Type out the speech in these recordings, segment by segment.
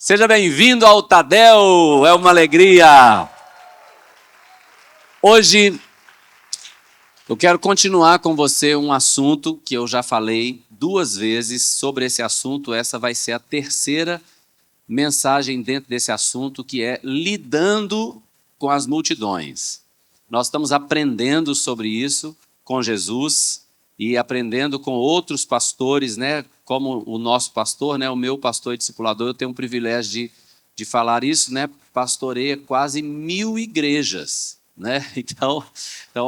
Seja bem-vindo ao Tadel, é uma alegria. Hoje eu quero continuar com você um assunto que eu já falei 2 vezes sobre esse assunto. Essa vai ser a terceira mensagem dentro desse assunto, que é lidando com as multidões. Nós estamos aprendendo sobre isso com Jesus e aprendendo com outros pastores, né? Como o nosso pastor, né? O meu pastor e discipulador, eu tenho o privilégio de falar isso, né? Pastoreia quase 1000 igrejas, né? Então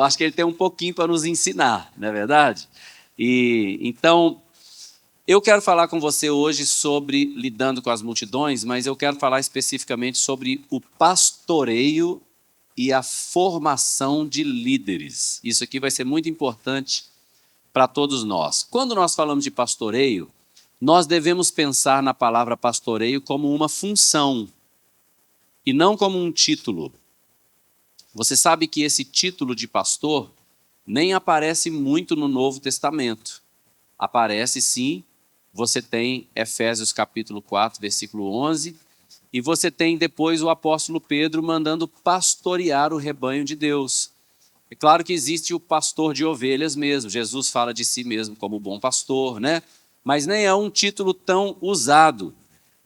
acho que ele tem um pouquinho para nos ensinar, não é verdade? Então, eu quero falar com você hoje sobre lidando com as multidões, mas eu quero falar especificamente sobre o pastoreio e a formação de líderes. Isso aqui vai ser muito importante para todos nós. Quando nós falamos de pastoreio, nós devemos pensar na palavra pastoreio como uma função e não como um título. Você sabe que esse título de pastor nem aparece muito no Novo Testamento. Aparece sim, você tem Efésios capítulo 4, versículo 11, e você tem depois o apóstolo Pedro mandando pastorear o rebanho de Deus. É claro que existe o pastor de ovelhas mesmo. Jesus fala de si mesmo como bom pastor, né? Mas nem é um título tão usado.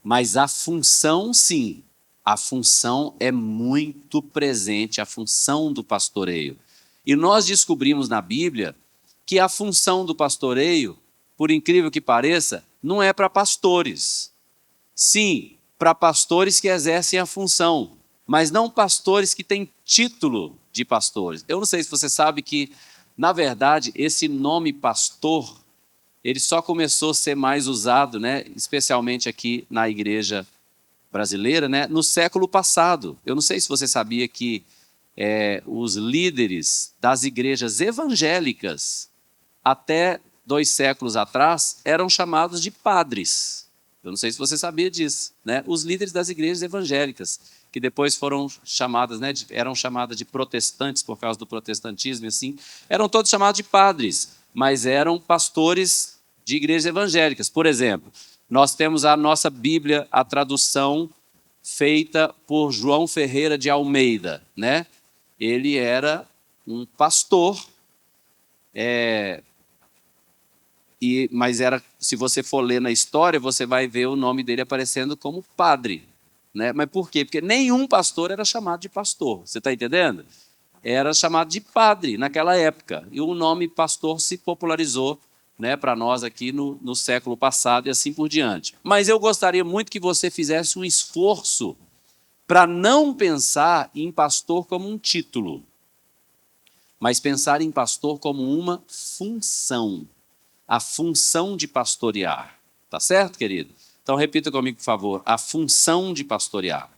Mas a função, sim. A função é muito presente, a função do pastoreio. E nós descobrimos na Bíblia que a função do pastoreio, por incrível que pareça, não é para pastores. Sim, para pastores que exercem a função, mas não pastores que têm título de pastores. Eu não sei se você sabe que, na verdade, esse nome pastor, ele só começou a ser mais usado, né, especialmente aqui na igreja brasileira, né, no século passado. Eu não sei se você sabia que os líderes das igrejas evangélicas, até 2 séculos atrás, eram chamados de padres. Eu não sei se você sabia disso, né? Os líderes das igrejas evangélicas, que depois foram chamadas, né, eram chamadas de protestantes por causa do protestantismo, e assim, eram todos chamados de padres, mas eram pastores de igrejas evangélicas. Por exemplo, nós temos a nossa Bíblia, a tradução feita por João Ferreira de Almeida, né? Ele era um pastor, mas se você for ler na história, você vai ver o nome dele aparecendo como padre, né? Mas por quê? Porque nenhum pastor era chamado de pastor, você está entendendo? Era chamado de padre naquela época, e o nome pastor se popularizou, né, para nós aqui no século passado e assim por diante. Mas eu gostaria muito que você fizesse um esforço para não pensar em pastor como um título, mas pensar em pastor como uma função. A função de pastorear. Tá certo, querido? Então, repita comigo, por favor. A função de pastorear.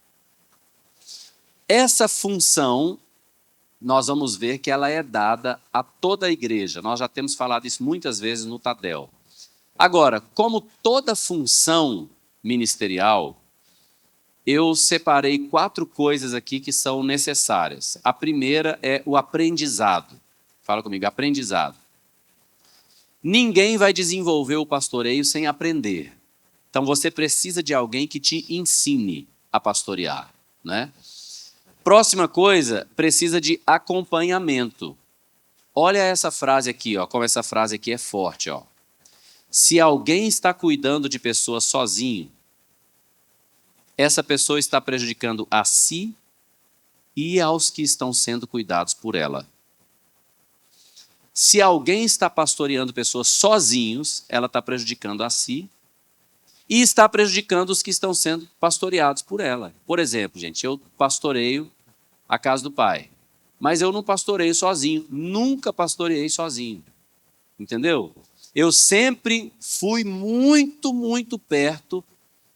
Essa função, nós vamos ver que ela é dada a toda a igreja. Nós já temos falado isso muitas vezes no Tadel. Agora, como toda função ministerial, eu separei 4 coisas aqui que são necessárias. A primeira é o aprendizado. Fala comigo, aprendizado. Ninguém vai desenvolver o pastoreio sem aprender. Então você precisa de alguém que te ensine a pastorear, né? Próxima coisa, precisa de acompanhamento. Olha essa frase aqui, ó, como essa frase aqui é forte, ó. Se alguém está cuidando de pessoas sozinho, essa pessoa está prejudicando a si e aos que estão sendo cuidados por ela. Se alguém está pastoreando pessoas sozinhos, ela está prejudicando a si e está prejudicando os que estão sendo pastoreados por ela. Por exemplo, gente, eu pastoreio a casa do Pai, mas eu não pastoreio sozinho, nunca pastoreei sozinho, entendeu? Eu sempre fui muito, muito perto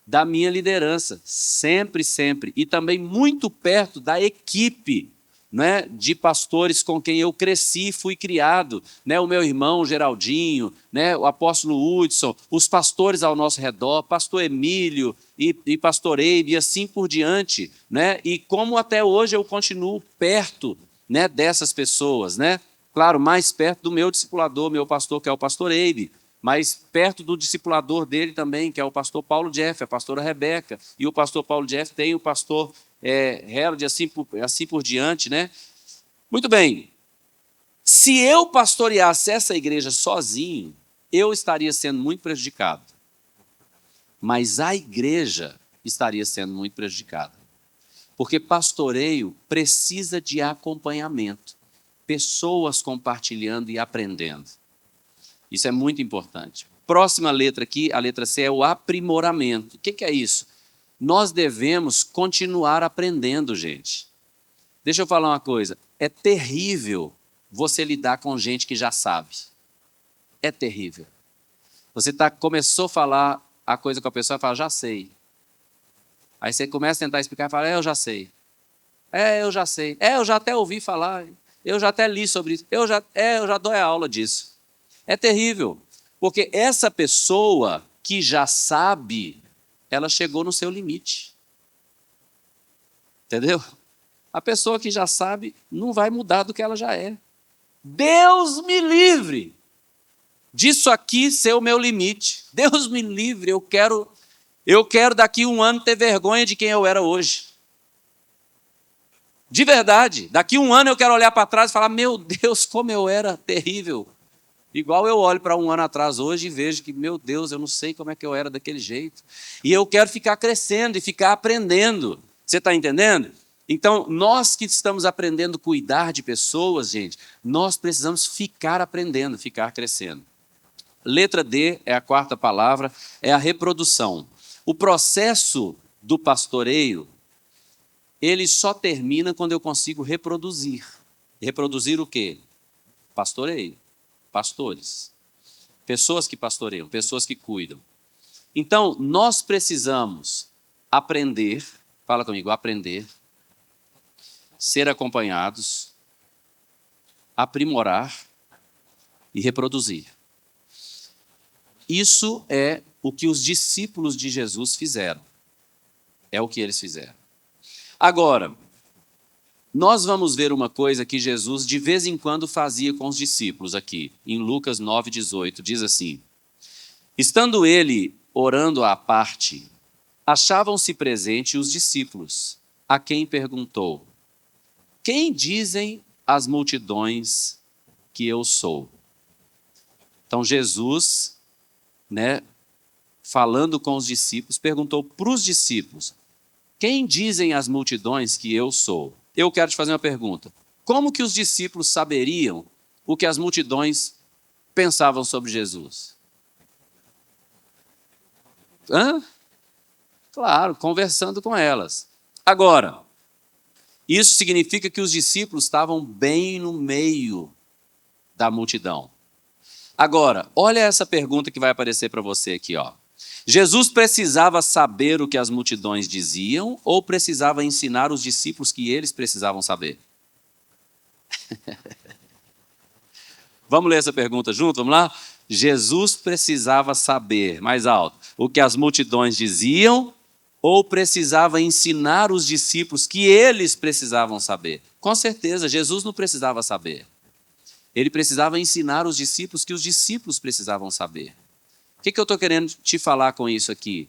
da minha liderança, sempre, sempre, e também muito perto da equipe, né, de pastores com quem eu cresci, fui criado, né, o meu irmão Geraldinho, né, o apóstolo Hudson, os pastores ao nosso redor, pastor Emílio e pastor Eibe, e assim por diante, né, e como até hoje eu continuo perto, né, dessas pessoas, né, claro, mais perto do meu discipulador, meu pastor, que é o pastor Eibe, mas perto do discipulador dele também, que é o pastor Paulo Jeff, a pastora Rebeca, e o pastor Paulo Jeff tem o pastor Harold, assim por diante, né? Muito bem, se eu pastoreasse essa igreja sozinho, eu estaria sendo muito prejudicado, mas a igreja estaria sendo muito prejudicada, porque pastoreio precisa de acompanhamento, pessoas compartilhando e aprendendo. Isso é muito importante. Próxima letra aqui, a letra C, é o aprimoramento. O que é isso? Nós devemos continuar aprendendo, gente. Deixa eu falar uma coisa. É terrível você lidar com gente que já sabe. É terrível. Você começou a falar a coisa com a pessoa e fala, já sei. Aí você começa a tentar explicar e fala, eu já sei. Eu já sei. Eu já até ouvi falar. Eu já até li sobre isso. Eu já dou a aula disso. É terrível, porque essa pessoa que já sabe, ela chegou no seu limite. Entendeu? A pessoa que já sabe não vai mudar do que ela já é. Deus me livre disso aqui ser o meu limite. Deus me livre, eu quero daqui 1 ano ter vergonha de quem eu era hoje. De verdade, daqui 1 ano eu quero olhar para trás e falar, meu Deus, como eu era terrível. Igual eu olho para 1 ano atrás hoje e vejo que, meu Deus, eu não sei como é que eu era daquele jeito. E eu quero ficar crescendo e ficar aprendendo. Você está entendendo? Então, nós que estamos aprendendo a cuidar de pessoas, gente, nós precisamos ficar aprendendo, ficar crescendo. Letra D é a 4ª palavra, é a reprodução. O processo do pastoreio, ele só termina quando eu consigo reproduzir. Reproduzir o quê? Pastoreio. Pastores, pessoas que pastoreiam, pessoas que cuidam. Então, nós precisamos aprender, fala comigo, aprender, ser acompanhados, aprimorar e reproduzir. Isso é o que os discípulos de Jesus fizeram. É o que eles fizeram. Agora, nós vamos ver uma coisa que Jesus de vez em quando fazia com os discípulos aqui, em Lucas 9,18, diz assim, estando ele orando à parte, achavam-se presentes os discípulos, a quem perguntou, quem dizem as multidões que eu sou? Então Jesus, falando com os discípulos, perguntou para os discípulos, quem dizem as multidões que eu sou? Eu quero te fazer uma pergunta. Como que os discípulos saberiam o que as multidões pensavam sobre Jesus? Claro, conversando com elas. Agora, isso significa que os discípulos estavam bem no meio da multidão. Agora, olha essa pergunta que vai aparecer para você aqui, ó. Jesus precisava saber o que as multidões diziam ou precisava ensinar os discípulos que eles precisavam saber? Vamos ler essa pergunta junto? Vamos lá? Jesus precisava saber, mais alto, o que as multidões diziam ou precisava ensinar os discípulos que eles precisavam saber? Com certeza, Jesus não precisava saber. Ele precisava ensinar os discípulos que os discípulos precisavam saber. O que eu estou querendo te falar com isso aqui?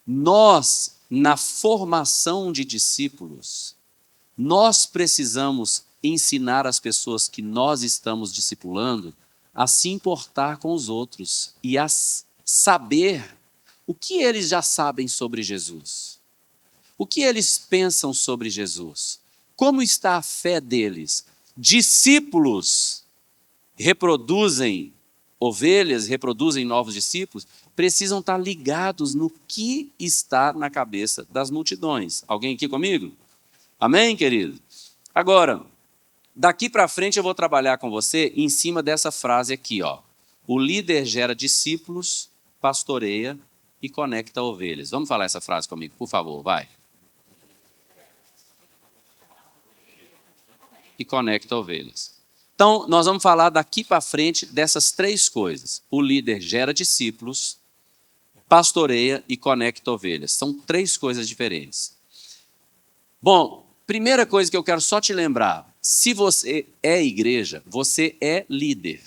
Nós, na formação de discípulos, nós precisamos ensinar as pessoas que nós estamos discipulando a se importar com os outros e a saber o que eles já sabem sobre Jesus. O que eles pensam sobre Jesus. Como está a fé deles? Discípulos reproduzem ovelhas, reproduzem novos discípulos, precisam estar ligados no que está na cabeça das multidões. Alguém aqui comigo? Amém, querido? Agora, daqui para frente eu vou trabalhar com você em cima dessa frase aqui, ó. O líder gera discípulos, pastoreia e conecta ovelhas. Vamos falar essa frase comigo, por favor, vai. E conecta ovelhas. Então, nós vamos falar daqui para frente dessas 3 coisas. O líder gera discípulos, pastoreia e conecta ovelhas. São 3 coisas diferentes. Bom, primeira coisa que eu quero só te lembrar. Se você é igreja, você é líder.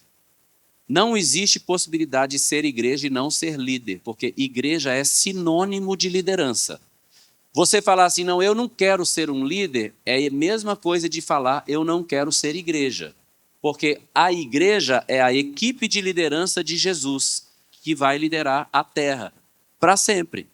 Não existe possibilidade de ser igreja e não ser líder, porque igreja é sinônimo de liderança. Você falar assim, não, eu não quero ser um líder, é a mesma coisa de falar, eu não quero ser igreja. Porque a igreja é a equipe de liderança de Jesus, que vai liderar a terra para sempre.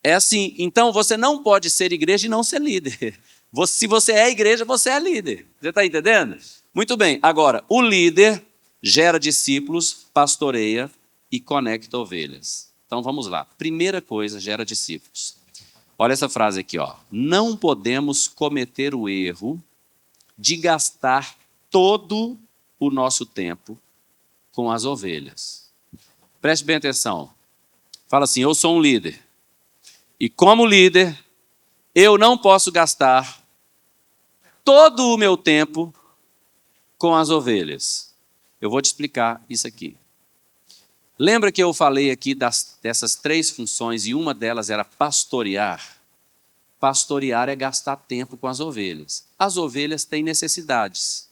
É assim, então você não pode ser igreja e não ser líder. Se você é igreja, você é líder. Você está entendendo? Muito bem, agora, o líder gera discípulos, pastoreia e conecta ovelhas. Então vamos lá. Primeira coisa, gera discípulos. Olha essa frase aqui, ó. Não podemos cometer o erro de gastar todo o nosso tempo com as ovelhas. Preste bem atenção. Fala assim, eu sou um líder. E como líder, eu não posso gastar todo o meu tempo com as ovelhas. Eu vou te explicar isso aqui. Lembra que eu falei aqui dessas 3 funções e uma delas era pastorear? Pastorear é gastar tempo com as ovelhas. As ovelhas têm necessidades.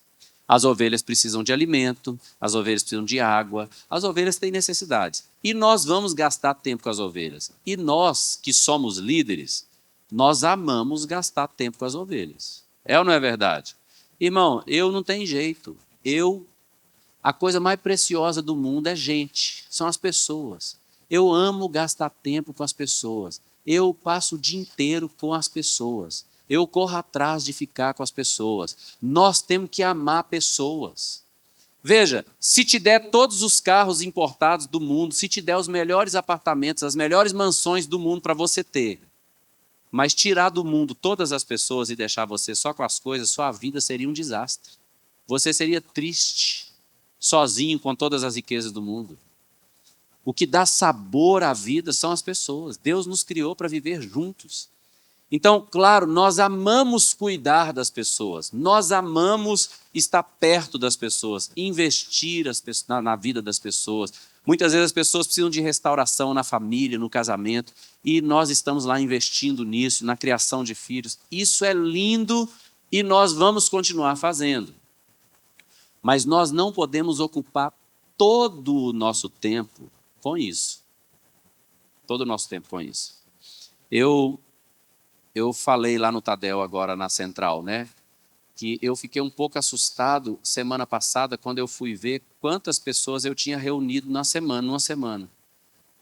As ovelhas precisam de alimento, as ovelhas precisam de água, as ovelhas têm necessidades. E nós vamos gastar tempo com as ovelhas. E nós, que somos líderes, nós amamos gastar tempo com as ovelhas. É ou não é verdade? Irmão, eu não tenho jeito. A coisa mais preciosa do mundo é gente, são as pessoas. Eu amo gastar tempo com as pessoas. Eu passo o dia inteiro com as pessoas. Eu corro atrás de ficar com as pessoas. Nós temos que amar pessoas. Veja, se te der todos os carros importados do mundo, se te der os melhores apartamentos, as melhores mansões do mundo para você ter, mas tirar do mundo todas as pessoas e deixar você só com as coisas, sua vida seria um desastre. Você seria triste, sozinho com todas as riquezas do mundo. O que dá sabor à vida são as pessoas. Deus nos criou para viver juntos. Então, claro, nós amamos cuidar das pessoas, nós amamos estar perto das pessoas, investir na vida das pessoas. Muitas vezes as pessoas precisam de restauração na família, no casamento, e nós estamos lá investindo nisso, na criação de filhos. Isso é lindo e nós vamos continuar fazendo. Mas nós não podemos ocupar todo o nosso tempo com isso. Todo o nosso tempo com isso. Eu falei lá no Tadel agora na Central, né? Que eu fiquei um pouco assustado semana passada quando eu fui ver quantas pessoas eu tinha reunido numa semana,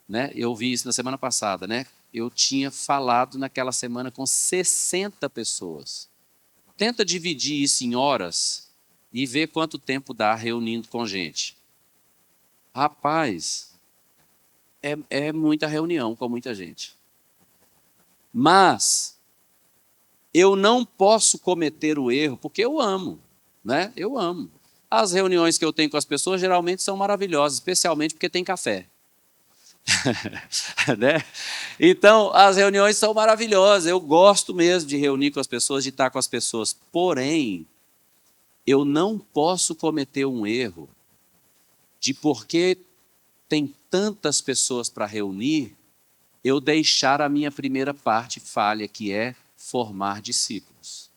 né? Eu vi isso na semana passada, né? Eu tinha falado naquela semana com 60 pessoas. Tenta dividir isso em horas e ver quanto tempo dá reunindo com gente. Rapaz, é muita reunião com muita gente. Mas eu não posso cometer o erro, porque eu amo, né? Eu amo. As reuniões que eu tenho com as pessoas geralmente são maravilhosas, especialmente porque tem café. Né? Então, as reuniões são maravilhosas. Eu gosto mesmo de reunir com as pessoas, de estar com as pessoas. Porém, eu não posso cometer um erro de porque tem tantas pessoas para reunir, eu deixar a minha primeira parte falha, que é formar discípulos.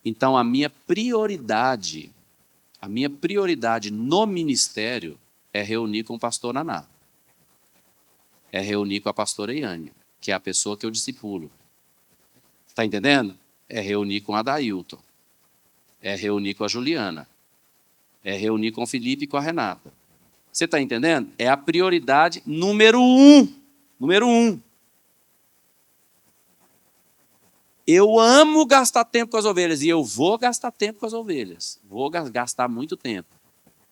Então, a minha prioridade no ministério é reunir com o pastor Naná. É reunir com a pastora Iane, que é a pessoa que eu discipulo. Está entendendo? É reunir com a Dailton. É reunir com a Juliana. É reunir com o Felipe e com a Renata. Você está entendendo? É a prioridade número 1. Número 1. Eu amo gastar tempo com as ovelhas e eu vou gastar tempo com as ovelhas. Vou gastar muito tempo.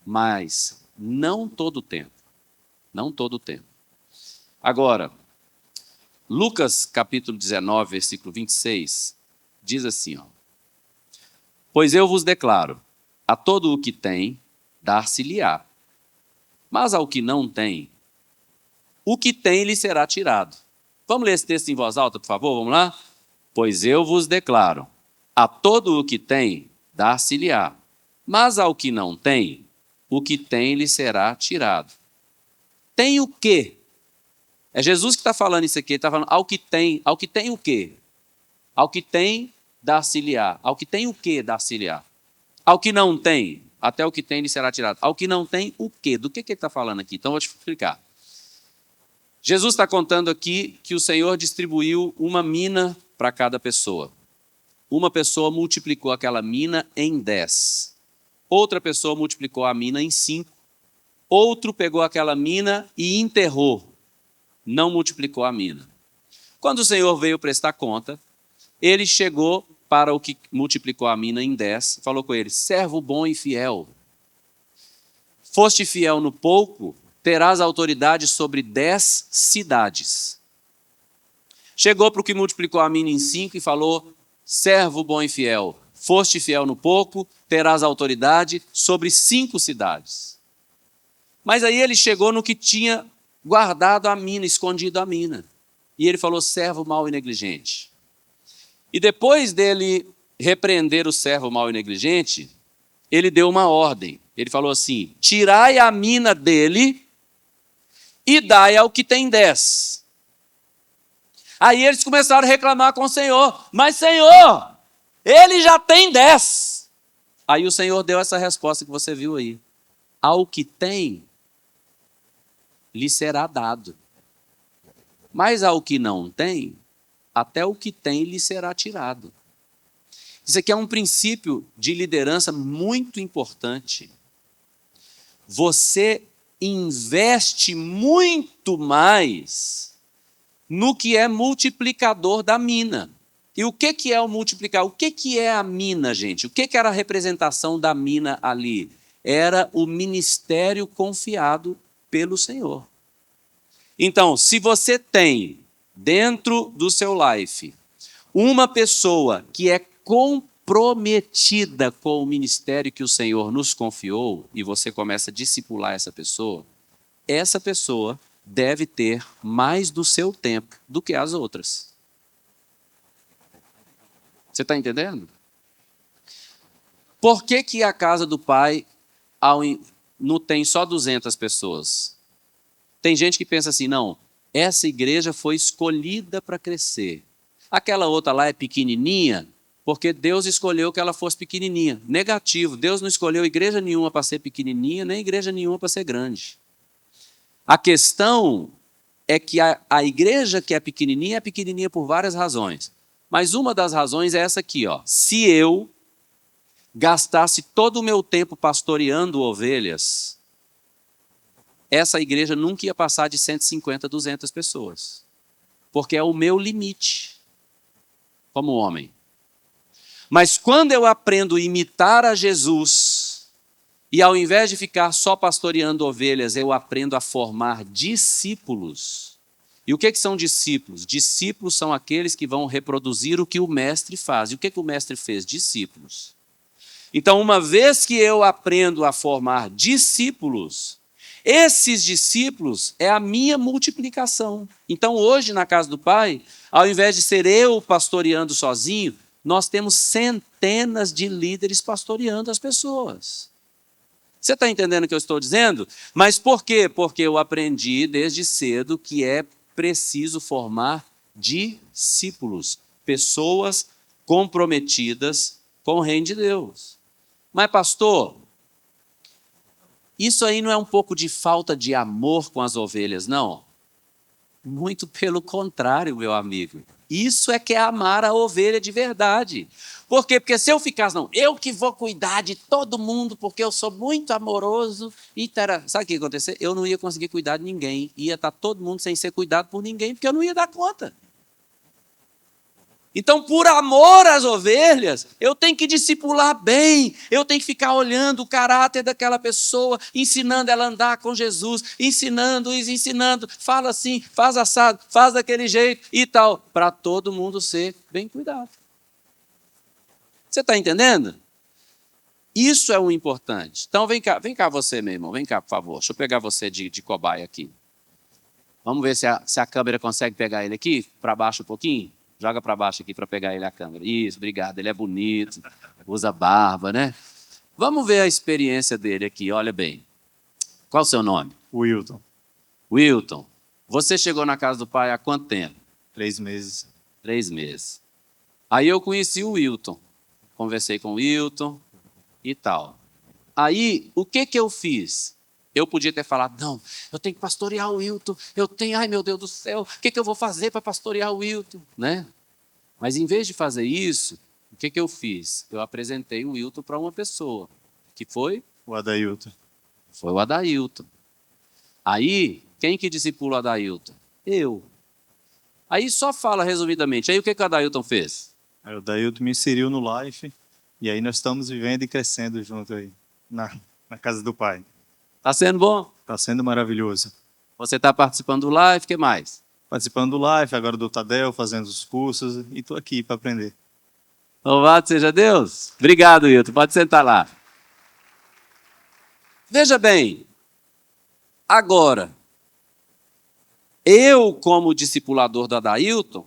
Mas não todo o tempo. Não todo o tempo. Agora, Lucas capítulo 19, versículo 26, diz assim, ó: pois eu vos declaro, a todo o que tem, dar-se-lhe-á. Mas ao que não tem, o que tem lhe será tirado. Vamos ler esse texto em voz alta, por favor? Vamos lá? Pois eu vos declaro, a todo o que tem, dar-se-lhe-á. Mas ao que não tem, o que tem lhe será tirado. Tem o quê? É Jesus que está falando isso aqui, ele está falando ao que tem o quê? Ao que tem, dar-se-lhe-á. Ao que tem o quê, dar-se-lhe-á? Ao que não tem, até o que tem lhe será tirado. Ao que não tem, o quê? Do que ele está falando aqui? Então, eu vou te explicar. Jesus está contando aqui que o Senhor distribuiu uma mina para cada pessoa. Uma pessoa multiplicou aquela mina em 10. Outra pessoa multiplicou a mina em 5. Outro pegou aquela mina e enterrou. Não multiplicou a mina. Quando o Senhor veio prestar conta, ele chegou para o que multiplicou a mina em 10, falou com ele: servo bom e fiel. Foste fiel no pouco, terás autoridade sobre 10 cidades. Chegou para o que multiplicou a mina em 5 e falou: servo bom e fiel, foste fiel no pouco, terás autoridade sobre 5 cidades. Mas aí ele chegou no que tinha guardado a mina, escondido a mina. E ele falou: servo mau e negligente. E depois dele repreender o servo mau e negligente, ele deu uma ordem. Ele falou assim: tirai a mina dele e dai ao que tem 10. Aí eles começaram a reclamar com o Senhor: mas Senhor, ele já tem 10. Aí o Senhor deu essa resposta que você viu aí: ao que tem, lhe será dado. Mas ao que não tem, até o que tem lhe será tirado. Isso aqui é um princípio de liderança muito importante. Você investe muito mais no que é multiplicador da mina. E o que é o multiplicador? O que é a mina, gente? O que era a representação da mina ali? Era o ministério confiado pelo Senhor. Então, se você tem dentro do seu life uma pessoa que é comprometida com o ministério que o Senhor nos confiou, e você começa a discipular essa pessoa deve ter mais do seu tempo do que as outras. Você está entendendo? Por que a casa do Pai não tem só 200 pessoas? Tem gente que pensa assim: não, essa igreja foi escolhida para crescer. Aquela outra lá é pequenininha, porque Deus escolheu que ela fosse pequenininha. Negativo, Deus não escolheu igreja nenhuma para ser pequenininha, nem igreja nenhuma para ser grande. A questão é que a igreja que é pequenininha por várias razões. Mas uma das razões é essa aqui, ó. Se eu gastasse todo o meu tempo pastoreando ovelhas, essa igreja nunca ia passar de 150, 200 pessoas. Porque é o meu limite como homem. Mas quando eu aprendo a imitar a Jesus, e ao invés de ficar só pastoreando ovelhas, eu aprendo a formar discípulos. E o que são discípulos? Discípulos são aqueles que vão reproduzir o que o mestre faz. E o que o mestre fez? Discípulos. Então, uma vez que eu aprendo a formar discípulos, esses discípulos é a minha multiplicação. Então, hoje, na casa do Pai, ao invés de ser eu pastoreando sozinho, nós temos centenas de líderes pastoreando as pessoas. Você está entendendo o que eu estou dizendo? Mas por quê? Porque eu aprendi desde cedo que é preciso formar discípulos, pessoas comprometidas com o reino de Deus. Mas, pastor, isso aí não é um pouco de falta de amor com as ovelhas, não? Muito pelo contrário, meu amigo. Isso é que é amar a ovelha de verdade. Por quê? Porque se eu ficasse, não, eu que vou cuidar de todo mundo, porque eu sou muito amoroso, sabe o que ia acontecer? Eu não ia conseguir cuidar de ninguém. Ia estar todo mundo sem ser cuidado por ninguém, porque eu não ia dar conta. Então, por amor às ovelhas, eu tenho que discipular bem, eu tenho que ficar olhando o caráter daquela pessoa, ensinando ela a andar com Jesus, ensinando, fala assim, faz assado, faz daquele jeito e tal, para todo mundo ser bem cuidado. Você está entendendo? Isso é o importante. Então, vem cá você, meu irmão, vem cá, por favor, deixa eu pegar você de cobaia aqui. Vamos ver se a câmera consegue pegar ele aqui, para baixo um pouquinho. Joga para baixo aqui para pegar ele a câmera. Isso, obrigado. Ele é bonito, usa barba, né? Vamos ver a experiência dele aqui, olha bem. Qual o seu nome? Wilton. Wilton. Você chegou na casa do Pai há quanto tempo? 3 meses. 3 meses. Aí eu conheci o Wilton. Conversei com o Wilton e tal. Aí, o que eu fiz? Eu podia ter falado, não, eu tenho que pastorear o Wilton, ai meu Deus do céu, o que eu vou fazer para pastorear o Wilton? Né? Mas em vez de fazer isso, o que eu fiz? Eu apresentei o Wilton para uma pessoa, que foi? O Adailton. Foi o Adailton. Aí, quem que discipula o Adailton? Eu. Aí só fala resumidamente, aí o que o Adailton fez? Aí o Adailton me inseriu no Life, e aí nós estamos vivendo e crescendo junto aí, na casa do Pai. Tá sendo bom? Está sendo maravilhoso. Você está participando do live, o que mais? Participando do Life, agora do Tadel, fazendo os cursos, e estou aqui para aprender. Louvado seja Deus. Obrigado, Wilton. Pode sentar lá. Veja bem, agora, eu como discipulador do Adailton,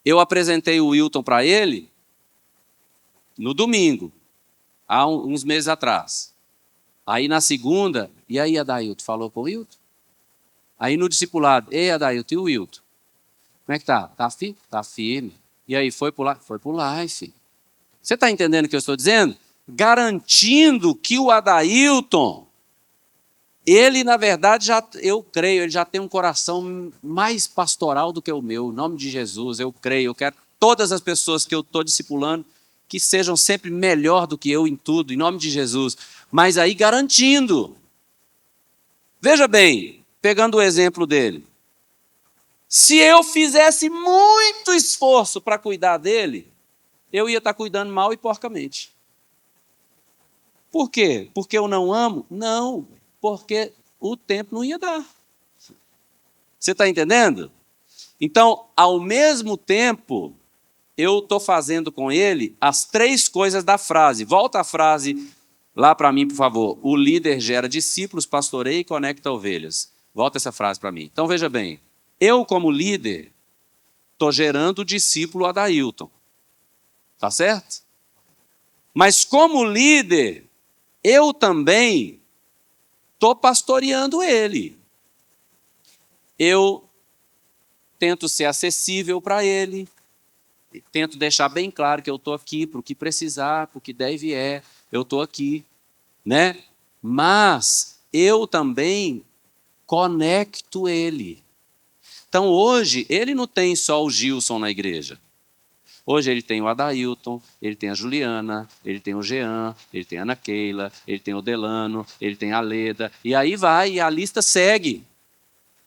eu apresentei o Wilton para ele no domingo, há uns meses atrás. Aí na segunda, e aí Adailton falou com o Wilton? Aí no discipulado, ei Adailton, e o Wilton? Como é que tá? Tá firme? Tá firme. E aí, foi pro Life. Você está entendendo o que eu estou dizendo? Garantindo que o Adailton, ele na verdade, eu creio, ele já tem um coração mais pastoral do que o meu. Em nome de Jesus, eu creio. Eu quero todas as pessoas que eu estou discipulando que sejam sempre melhor do que eu em tudo, em nome de Jesus. Mas aí garantindo. Veja bem, pegando o exemplo dele. Se eu fizesse muito esforço para cuidar dele, eu ia estar cuidando mal e porcamente. Por quê? Porque eu não amo? Não, porque o tempo não ia dar. Você está entendendo? Então, ao mesmo tempo, eu estou fazendo com ele as 3 coisas da frase. Volta a frase lá para mim, por favor. O líder gera discípulos, pastoreia e conecta ovelhas. Volta essa frase para mim. Então, veja bem. Eu, como líder, estou gerando o discípulo Adailton. Tá certo? Mas como líder, eu também estou pastoreando ele. Eu tento ser acessível para ele, tento deixar bem claro que eu estou aqui para o que precisar, para o que der e vier, eu estou aqui, né? Mas eu também conecto ele. Então hoje, ele não tem só o Gilson na igreja. Hoje ele tem o Adailton, ele tem a Juliana, ele tem o Jean, ele tem a Ana Keila, ele tem o Delano, ele tem a Leda, e aí vai, e a lista segue.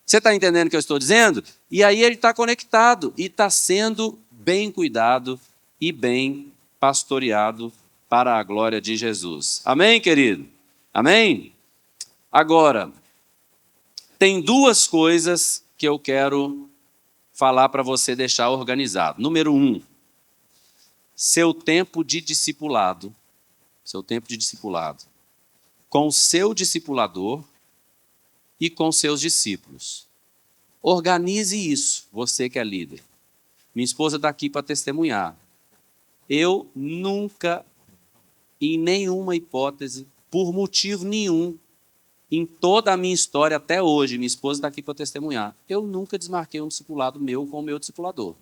Você está entendendo o que eu estou dizendo? E aí ele está conectado e está sendo bem cuidado e bem pastoreado para a glória de Jesus. Amém, querido? Amém? Agora, tem 2 coisas que eu quero falar para você deixar organizado. Número 1, seu tempo de discipulado, com o seu discipulador e com seus discípulos. Organize isso, você que é líder. Minha esposa está aqui para testemunhar. Eu nunca, em nenhuma hipótese, por motivo nenhum, em toda a minha história até hoje, minha esposa está aqui para testemunhar, eu nunca desmarquei um discipulado meu com o meu discipulador.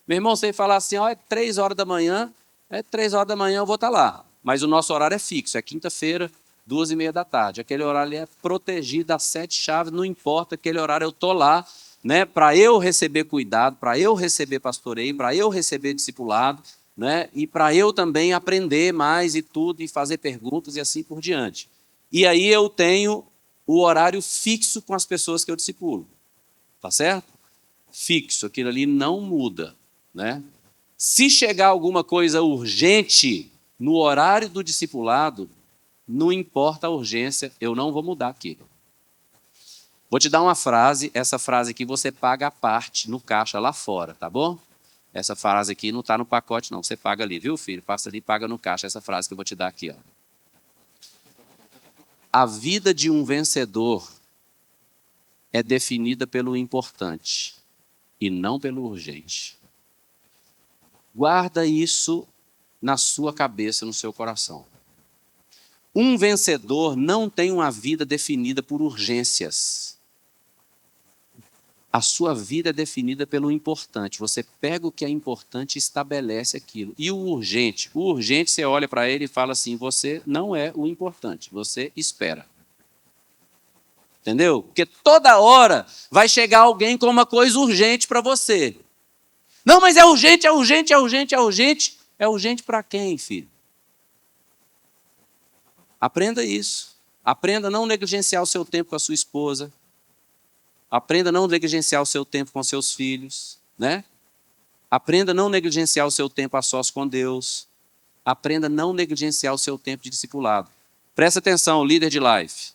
Meu irmão, você falar assim, ó, é 3 horas da manhã, eu vou estar lá. Mas o nosso horário é fixo, é quinta-feira, 2h30 da tarde. Aquele horário é protegido, às 7 chaves, não importa, aquele horário eu estou lá, né, para eu receber cuidado, para eu receber pastoreio, para eu receber discipulado, né, e para eu também aprender mais e tudo, e fazer perguntas e assim por diante. E aí eu tenho o horário fixo com as pessoas que eu discipulo. Tá certo? Fixo, aquilo ali não muda, né? Se chegar alguma coisa urgente no horário do discipulado, não importa a urgência, eu não vou mudar aquilo. Vou te dar uma frase, essa frase aqui você paga a parte no caixa lá fora, tá bom? Essa frase aqui não está no pacote não, você paga ali, viu filho? Passa ali e paga no caixa essa frase que eu vou te dar aqui, ó. A vida de um vencedor é definida pelo importante e não pelo urgente. Guarda isso na sua cabeça, no seu coração. Um vencedor não tem uma vida definida por urgências. A sua vida é definida pelo importante. Você pega o que é importante e estabelece aquilo. E o urgente você olha para ele e fala assim, você não é o importante, você espera. Entendeu? Porque toda hora vai chegar alguém com uma coisa urgente para você. Não, mas é urgente, é urgente, é urgente, é urgente. É urgente para quem, filho? Aprenda isso. Aprenda a não negligenciar o seu tempo com a sua esposa. Aprenda a não negligenciar o seu tempo com seus filhos, né? Aprenda a não negligenciar o seu tempo a sós com Deus. Aprenda a não negligenciar o seu tempo de discipulado. Presta atenção, líder de life.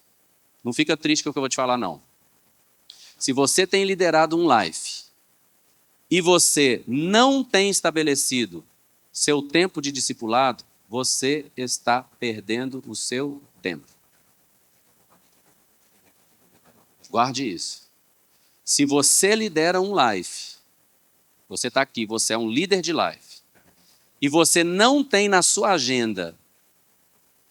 Não fica triste com o que eu vou te falar, não. Se você tem liderado um life e você não tem estabelecido seu tempo de discipulado, você está perdendo o seu tempo. Guarde isso. Se você lidera um life, você está aqui, você é um líder de life, e você não tem na sua agenda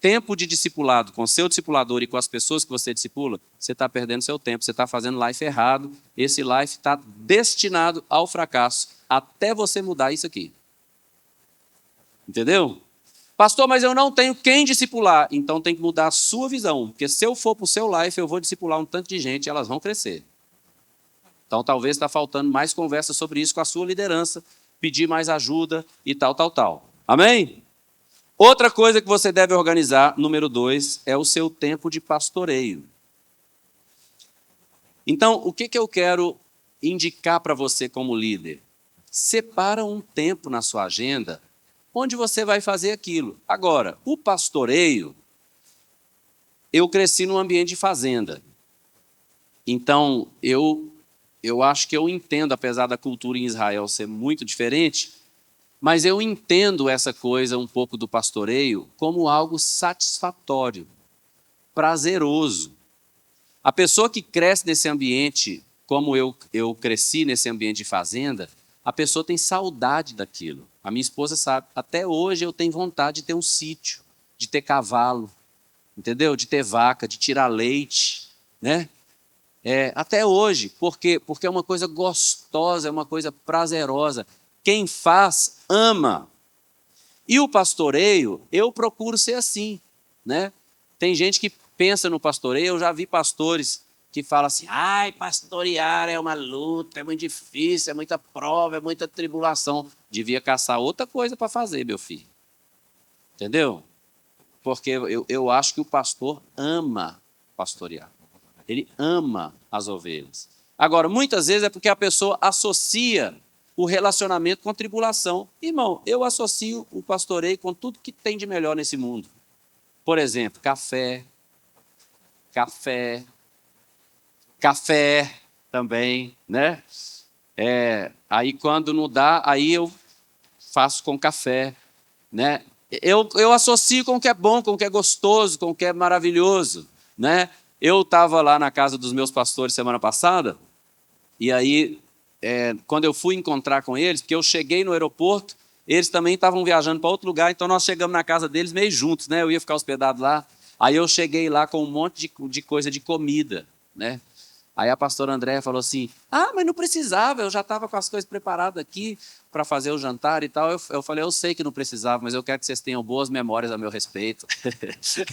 tempo de discipulado com seu discipulador e com as pessoas que você discipula, você está perdendo seu tempo, você está fazendo life errado, esse life está destinado ao fracasso, até você mudar isso aqui. Entendeu? Pastor, mas eu não tenho quem discipular. Então tem que mudar a sua visão, porque se eu for para o seu life, eu vou discipular um tanto de gente e elas vão crescer. Então talvez está faltando mais conversa sobre isso com a sua liderança, pedir mais ajuda e tal. Amém? Outra coisa que você deve organizar, número 2, é o seu tempo de pastoreio. Então, o que eu quero indicar para você como líder? Separa um tempo na sua agenda onde você vai fazer aquilo. Agora, o pastoreio, eu cresci num ambiente de fazenda. Então, eu acho que eu entendo, apesar da cultura em Israel ser muito diferente, mas eu entendo essa coisa um pouco do pastoreio como algo satisfatório, prazeroso. A pessoa que cresce nesse ambiente, como eu cresci nesse ambiente de fazenda, a pessoa tem saudade daquilo. A minha esposa sabe, até hoje eu tenho vontade de ter um sítio, de ter cavalo, entendeu? De ter vaca, de tirar leite, né? Até hoje, porque é uma coisa gostosa, é uma coisa prazerosa. Quem faz, ama. E o pastoreio, eu procuro ser assim, né? Tem gente que pensa no pastoreio, eu já vi pastores que falam assim, ai, pastorear é uma luta, é muito difícil, é muita prova, é muita tribulação. Devia caçar outra coisa para fazer, meu filho. Entendeu? Porque eu acho que o pastor ama pastorear. Ele ama as ovelhas. Agora, muitas vezes é porque a pessoa associa o relacionamento com tribulação. Irmão, eu associo o pastoreio com tudo que tem de melhor nesse mundo. Por exemplo, café também, né? Aí quando não dá, aí eu faço com café, né? Eu associo com o que é bom, com o que é gostoso, com o que é maravilhoso, né? Eu estava lá na casa dos meus pastores semana passada, e aí, quando eu fui encontrar com eles, porque eu cheguei no aeroporto, eles também estavam viajando para outro lugar, então nós chegamos na casa deles meio juntos, né? Eu ia ficar hospedado lá, aí eu cheguei lá com um monte de coisa de comida, né? Aí a pastora Andréia falou assim, mas não precisava, eu já estava com as coisas preparadas aqui para fazer o jantar e tal. Eu falei, eu sei que não precisava, mas eu quero que vocês tenham boas memórias a meu respeito.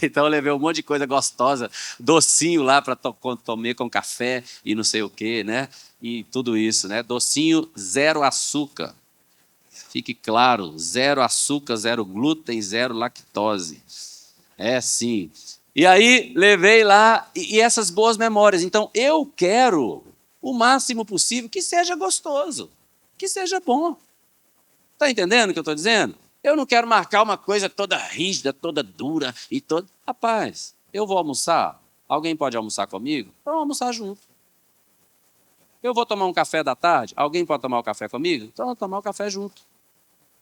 Então eu levei um monte de coisa gostosa, docinho lá para comer com café e não sei o quê, né? E tudo isso, né? Docinho, 0 açúcar. Fique claro, 0 açúcar, 0 glúten, 0 lactose. Sim. E aí, levei lá, e essas boas memórias. Então, eu quero, o máximo possível, que seja gostoso, que seja bom. Está entendendo o que eu estou dizendo? Eu não quero marcar uma coisa toda rígida, toda dura e toda... Rapaz, eu vou almoçar, alguém pode almoçar comigo? Vamos almoçar junto. Eu vou tomar um café da tarde, alguém pode tomar o café comigo? Então, vamos tomar o café junto.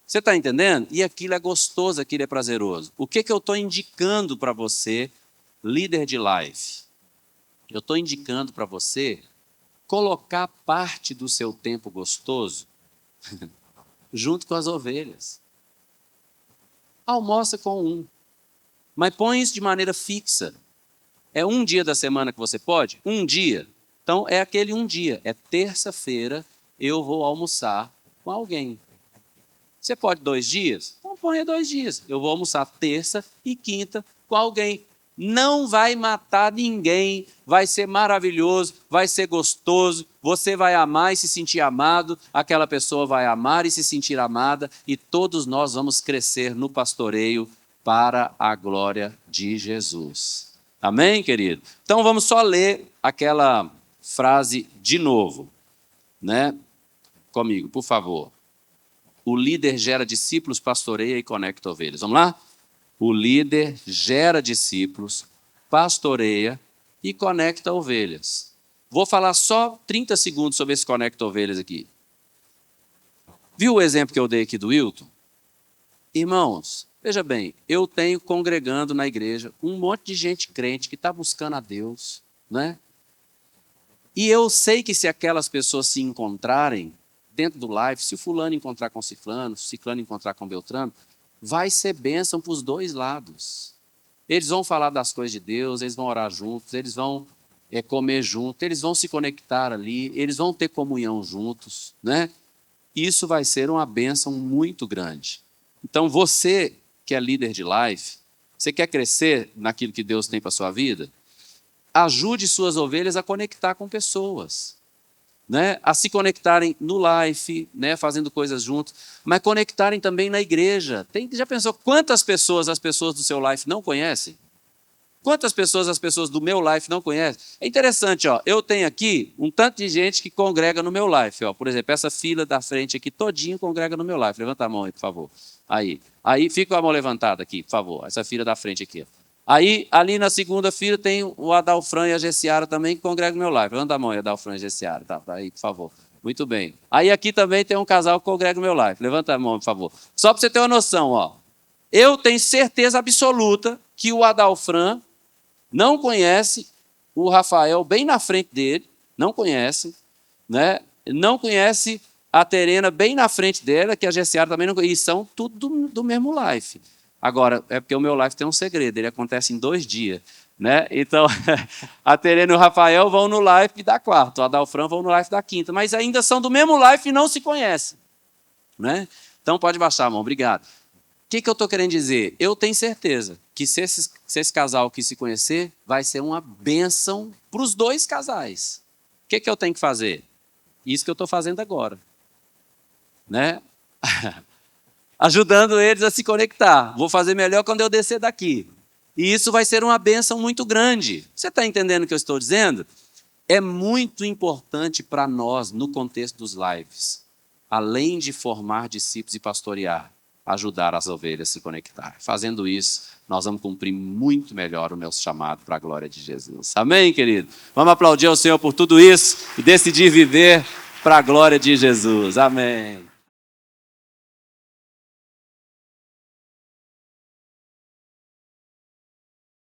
Você está entendendo? E aquilo é gostoso, aquilo é prazeroso. O que eu estou indicando para você, líder de life? Eu estou indicando para você colocar parte do seu tempo gostoso junto com as ovelhas. Almoça com um, mas põe isso de maneira fixa. É um dia da semana que você pode? Um dia. Então, é aquele um dia. É terça-feira, eu vou almoçar com alguém. Você pode 2 dias? Então ponha 2 dias. Eu vou almoçar terça e quinta com alguém. Não vai matar ninguém, vai ser maravilhoso, vai ser gostoso, você vai amar e se sentir amado, aquela pessoa vai amar e se sentir amada, e todos nós vamos crescer no pastoreio para a glória de Jesus. Amém, querido? Então vamos só ler aquela frase de novo, né? Comigo, por favor. O líder gera discípulos, pastoreia e conecta ovelhas. Vamos lá? O líder gera discípulos, pastoreia e conecta ovelhas. Vou falar só 30 segundos sobre esse conecta ovelhas aqui. Viu o exemplo que eu dei aqui do Wilton? Irmãos, veja bem, eu tenho congregando na igreja um monte de gente crente que está buscando a Deus, né? E eu sei que se aquelas pessoas se encontrarem dentro do live, se o fulano encontrar com ciclano, se o ciclano encontrar com beltrano, vai ser bênção para os 2 lados. Eles vão falar das coisas de Deus, eles vão orar juntos, eles vão comer juntos, eles vão se conectar ali, eles vão ter comunhão juntos, né? Isso vai ser uma bênção muito grande. Então, você que é líder de life, você quer crescer naquilo que Deus tem para a sua vida? Ajude suas ovelhas a conectar com pessoas, né, a se conectarem no life, né, fazendo coisas juntos, mas conectarem também na igreja. Já pensou quantas pessoas as pessoas do seu life não conhecem? Quantas pessoas as pessoas do meu life não conhecem? É interessante, ó, eu tenho aqui um tanto de gente que congrega no meu life. Ó, por exemplo, essa fila da frente aqui, todinho congrega no meu life. Levanta a mão aí, por favor. Aí fica a mão levantada aqui, por favor. Essa fila da frente aqui. Ó. Aí, ali na segunda fila, tem o Adalfran e a Gessiara também, que congregam no meu live. Levanta a mão aí, Adalfran e a Gessiara. Tá aí, por favor. Muito bem. Aí aqui também tem um casal que congrega no meu live. Levanta a mão, por favor. Só para você ter uma noção, ó. Eu tenho certeza absoluta que o Adalfran não conhece o Rafael bem na frente dele, não conhece, né? Não conhece a Terena bem na frente dela, que a Gessiara também não conhece. E são tudo do mesmo live. Agora, é porque o meu live tem um segredo, ele acontece em 2 dias, né? Então, a Terena e o Rafael vão no live da quarta, o Adalfran vão no live da quinta, mas ainda são do mesmo live e não se conhecem, né? Então, pode baixar a mão, obrigado. O que eu estou querendo dizer? Eu tenho certeza que se esse casal aqui se conhecer, vai ser uma bênção para os 2 casais. O que eu tenho que fazer? Isso que eu estou fazendo agora, né? Ajudando eles a se conectar. Vou fazer melhor quando eu descer daqui. E isso vai ser uma bênção muito grande. Você está entendendo o que eu estou dizendo? É muito importante para nós, no contexto dos lives, além de formar discípulos e pastorear, ajudar as ovelhas a se conectar. Fazendo isso, nós vamos cumprir muito melhor o nosso chamado para a glória de Jesus. Amém, querido? Vamos aplaudir ao Senhor por tudo isso e decidir viver para a glória de Jesus. Amém.